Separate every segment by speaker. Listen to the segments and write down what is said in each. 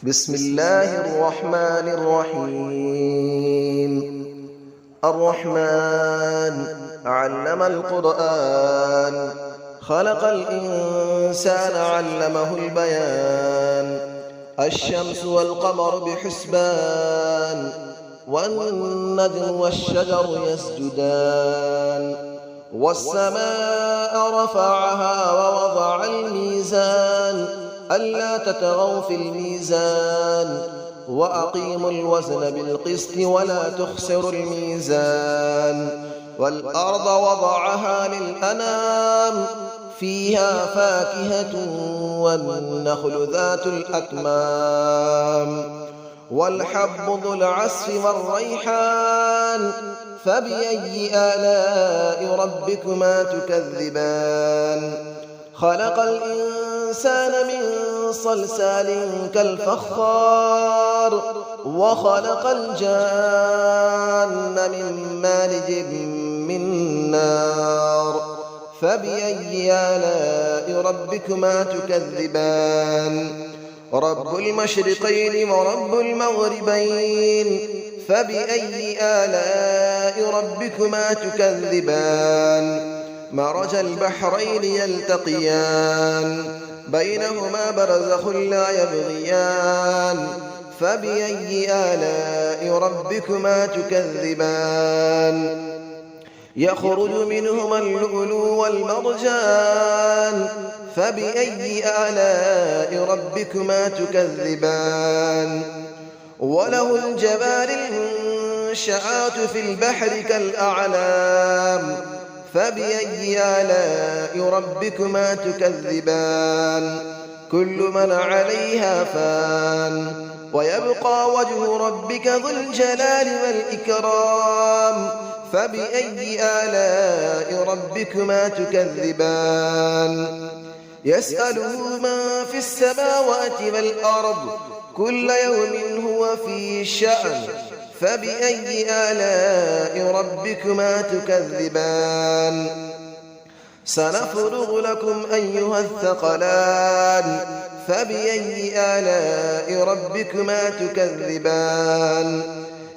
Speaker 1: بسم الله الرحمن الرحيم. الرحمن علم القرآن، خلق الإنسان علمه البيان. الشمس والقمر بحسبان، والنجم والشجر يسجدان. والسماء رفعها ووضع الميزان، ألا تطغوا في الميزان، وأقيموا الوزن بالقسط ولا تخسروا الميزان. والأرض وضعها للأنام، فيها فاكهة والنخل ذات الأكمام. والحب ذو العصف والريحان، فبأي آلاء ربكما تكذبان. خلق الإنسان من صلصال كالفخار، وخلق الجان من مارج من نار. فبأي آلاء ربكما تكذبان. رب المشرقين ورب المغربين، فبأي آلاء ربكما تكذبان. مرج البحرين يلتقيان، بينهما برزخ لا يبغيان. فبأي آلاء ربكما تكذبان. يخرج منهما اللؤلؤ والمرجان، فبأي آلاء ربكما تكذبان. وله الجوار المنشآت في البحر كالأعلام، فبأي آلاء ربكما تكذبان. كل من عليها فان، ويبقى وجه ربك ذو الجلال والإكرام. فبأي آلاء ربكما تكذبان. يسأله من في السماوات والأرض، كل يوم هو في شأن. فبأي آلاء ربكما تكذبان. سنفرغ لكم أيها الثقلان، فبأي آلاء ربكما تكذبان.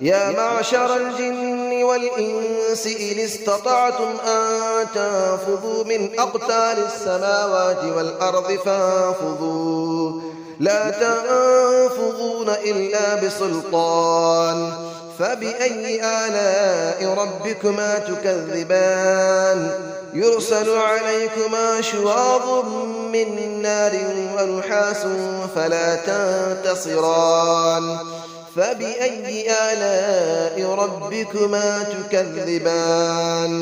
Speaker 1: يا معشر الجن والإنس إن استطعتم أن تنفذوا من أقطار السماوات والأرض فانفذوا، لا تنفذون إلا بسلطان. فبأي آلاء ربكما تكذبان. يرسل عليكما شواظ من نار ونحاس فلا تنتصران. فبأي آلاء ربكما تكذبان.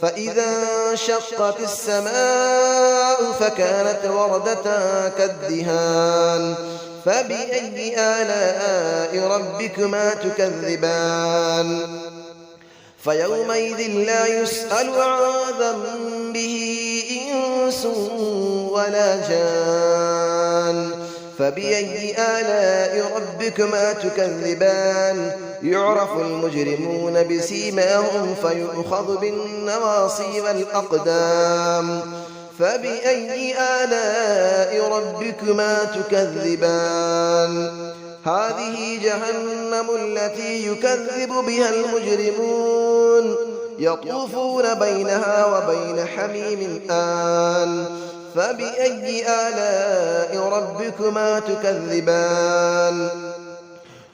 Speaker 1: فإذا انشقت السماء فكانت وردة كالدهان. فبأي آلاء ربكما تكذبان. فيومئذ لا يسأل عن ذنبه إنس ولا جان. فبأي آلاء ربكما تكذبان. يعرف المجرمون بسيماهم فيؤخذ بالنواصي والأقدام. فبأي آلاء ربكما تكذبان. هذه جهنم التي يكذب بها المجرمون، يطوفون بينها وبين حميم آن. فبأي آلاء ربكما تكذبان.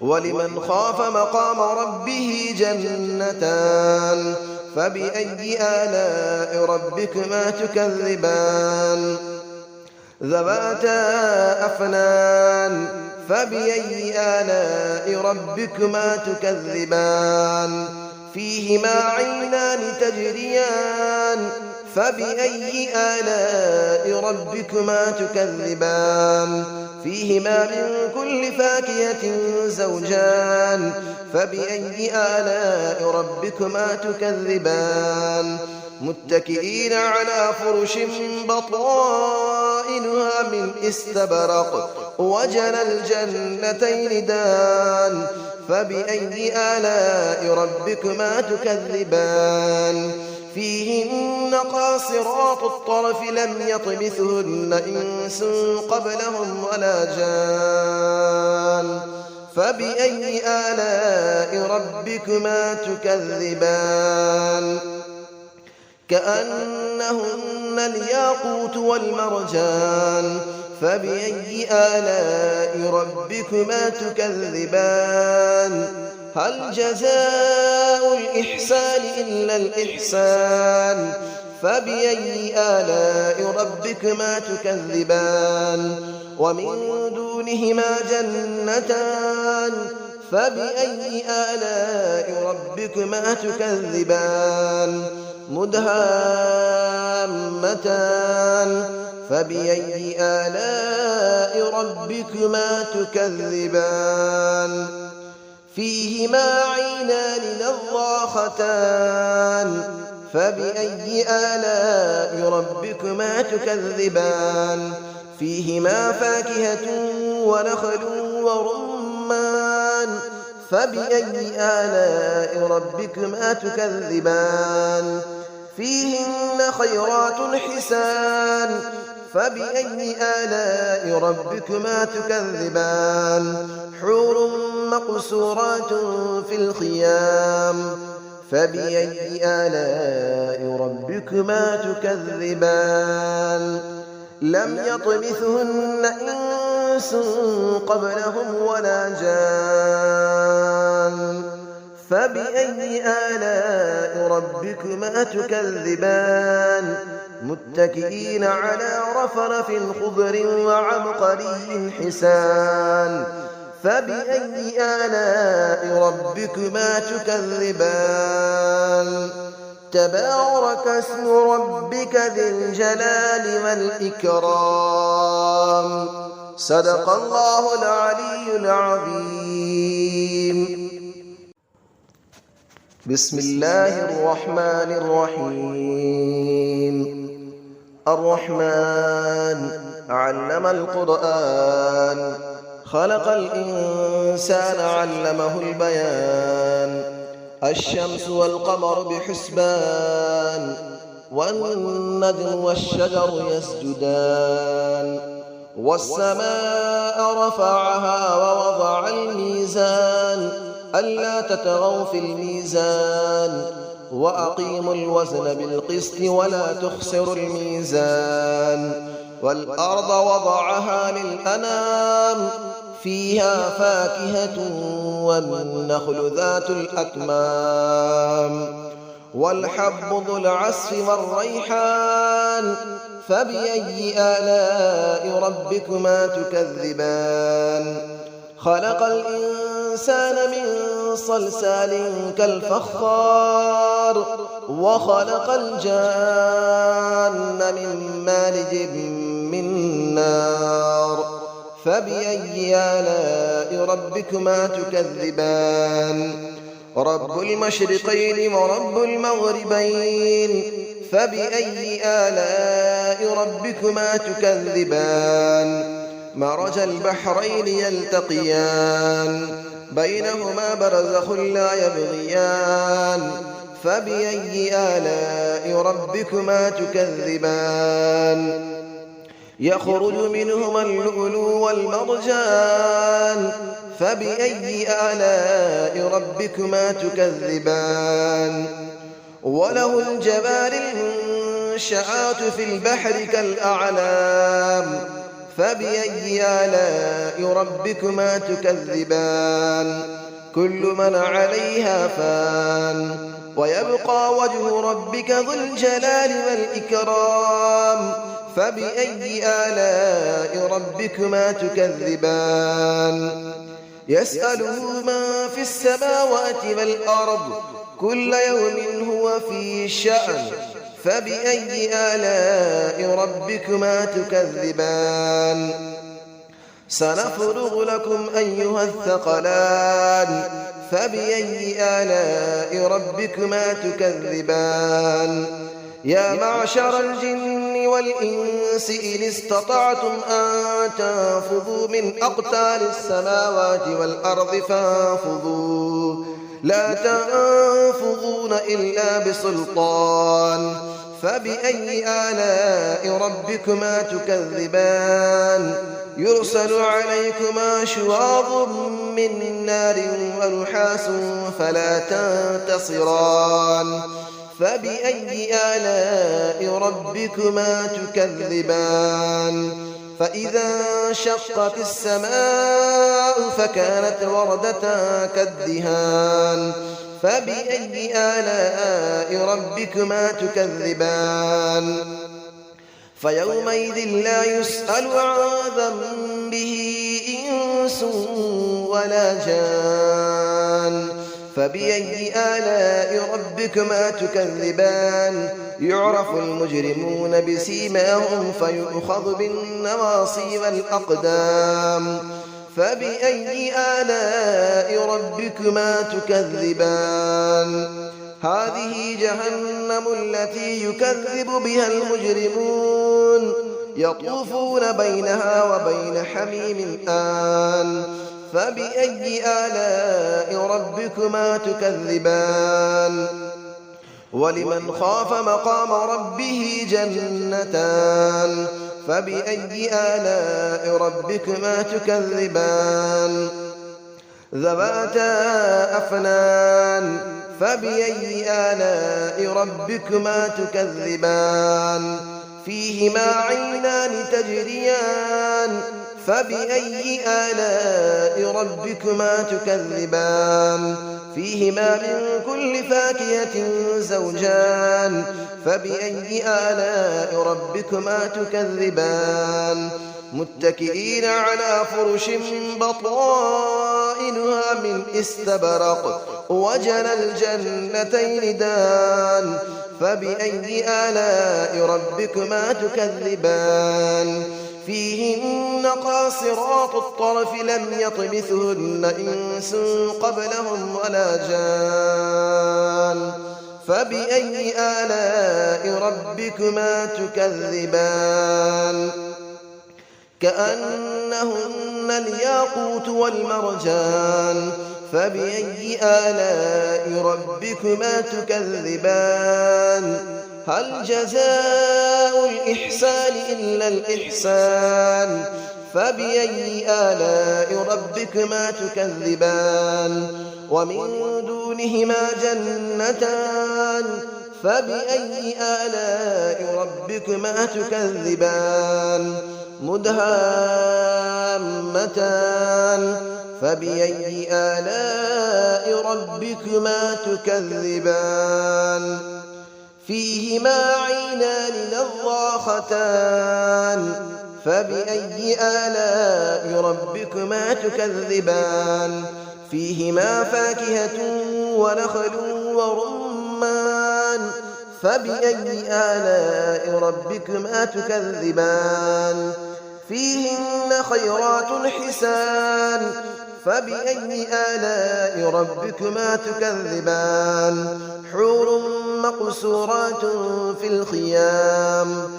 Speaker 1: ولمن خاف مقام ربه جنتان. فبأي آلاء ربكما تكذبان. ذواتا أفنان. فبأي آلاء ربكما تكذبان. فيهما عينان تجريان. فبأي آلاء ربكما تكذبان. فيهما من كل فاكهة زوجان. فبأي آلاء ربكما تكذبان. متكئين على فرش بطائنها من استبرق، وجنى الجنتين دان. فبأي آلاء ربكما تكذبان. فيهن قاصرات الطرف لم يطمثهن إنس قبلهم ولا جان. فبأي آلاء ربكما تكذبان كأنهن الياقوت والمرجان فبأي آلاء ربكما تكذبان هل جزاء الإحسان إلا الإحسان فبأي آلاء ربكما تكذبان ومن دونهما جنتان فبأي آلاء ربكما تكذبان مدهامتان فبأي آلاء ربكما تكذبان فيهما عينان نضاختان فبأي آلاء ربكما تكذبان فيهما فاكهة ونخل ورمان فبأي آلاء ربكما تكذبان فيهن خيرات حسان فبأي آلاء ربكما تكذبان حور مقصورات في الخيام فبأي آلاء ربكما تكذبان لم يطمثهن إنس قبلهم ولا جان فبأي آلاء ربكما تكذبان متكئين على رفرف خضر وعبقري حسان فبأي آلاء ربكما تكذبان تبارك اسم ربك ذي الجلال والإكرام صدق الله العلي العظيم بسم الله الرحمن الرحيم الرحمن علم القرآن خلق الإنسان علمه البيان الشمس والقمر بحسبان والنجم والشجر يسجدان والسماء رفعها ووضع الميزان ألا تطغوا في الميزان وأقيموا الوزن بالقسط ولا تخسروا الميزان والأرض وضعها للأنام فيها فاكهة والنخل ذات الأكمام والحب ذو العصف والريحان فبأي آلاء ربكما تكذبان خلق الإنسان من صلصال كالفخار وخلق الجان من مارج من نار فبأي آلاء ربكما تكذبان رب المشرقين ورب المغربين فبأي آلاء ربكما تكذبان مرج البحرين يلتقيان بينهما برزخ لا يبغيان فبأي آلاء ربكما تكذبان يخرج منهما اللؤلؤ والمرجان فبأي آلاء ربكما تكذبان وله الجبال المنشآت في البحر كالأعلام فبأي آلاء ربكما تكذبان كل من عليها فان ويبقى وجه ربك ذو الجلال والإكرام فبأي آلاء ربكما تكذبان يسأله من في السماوات والأرض كل يوم هو في شأن فبأي آلاء ربكما تكذبان سنفرغ لكم أيها الثقلان فبأي آلاء ربكما تكذبان يا معشر الجن والإنس إن استطعتم أن تنفذوا من أقطار السماوات والأرض فانفذوا لا تنفذون إلا بسلطان فبأي آلاء ربكما تكذبان يرسل عليكما شواظ من نار ونحاس فلا تنتصران فبأي آلاء ربكما تكذبان فإذا انشقت السماء فكانت وردة كالدهان فبأي آلاء ربكما تكذبان فيومئذ لا يسأل عن ذنبه إنس ولا جان فبأي آلاء ربكما تكذبان يعرف المجرمون بسيماهم فيؤخذ بالنواصي والأقدام فبأي آلاء ربكما تكذبان هذه جهنم التي يكذب بها المجرمون يطوفون بينها وبين حميم آن فبأي آلاء ربكما تكذبان ولمن خاف مقام ربه جنتان فبأي آلاء ربكما تكذبان ذواتا أفنان فبأي آلاء ربكما تكذبان فيهما عينان تجريان فبأي آلاء ربكما تكذبان فيهما من كل فاكهة زوجان فبأي آلاء ربكما تكذبان متكئين على فرش بطائنها من استبرق وجنى الجنتين دان فبأي آلاء ربكما تكذبان فيهن قاصرات الطرف لم يطمثهن إنس قبلهم ولا جان فبأي آلاء ربكما تكذبان كأنهن الياقوت والمرجان فبأي آلاء ربكما تكذبان هل جزاء الإحسان إلا الإحسان فبأي آلاء ربكما تكذبان ومن دونهما جنتان فبأي آلاء ربكما تكذبان مدهامتان فبأي آلاء ربكما تكذبان فيهما عينان نضاختان فبأي آلاء ربكما تكذبان فيهما فاكهة ونخل ورمان فبأي آلاء ربكما تكذبان فيهن خيرات حسان فبأي آلاء ربكما تكذبان حور مقصورات في الخيام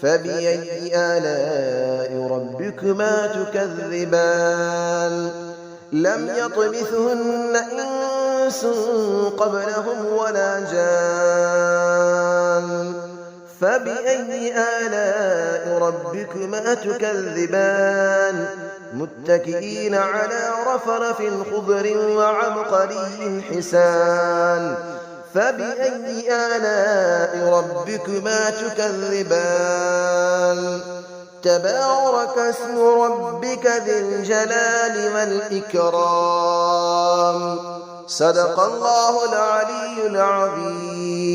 Speaker 1: فبأي آلاء ربكما تكذبان لم يطمثهن إنس قبلهم ولا جان فبأي آلاء ربكما تكذبان متكئين على رفرف خضر وعبقري حسان فبأي آلاء ربكما تكذبان تبارك اسم ربك ذي الجلال والإكرام صدق الله العلي العظيم.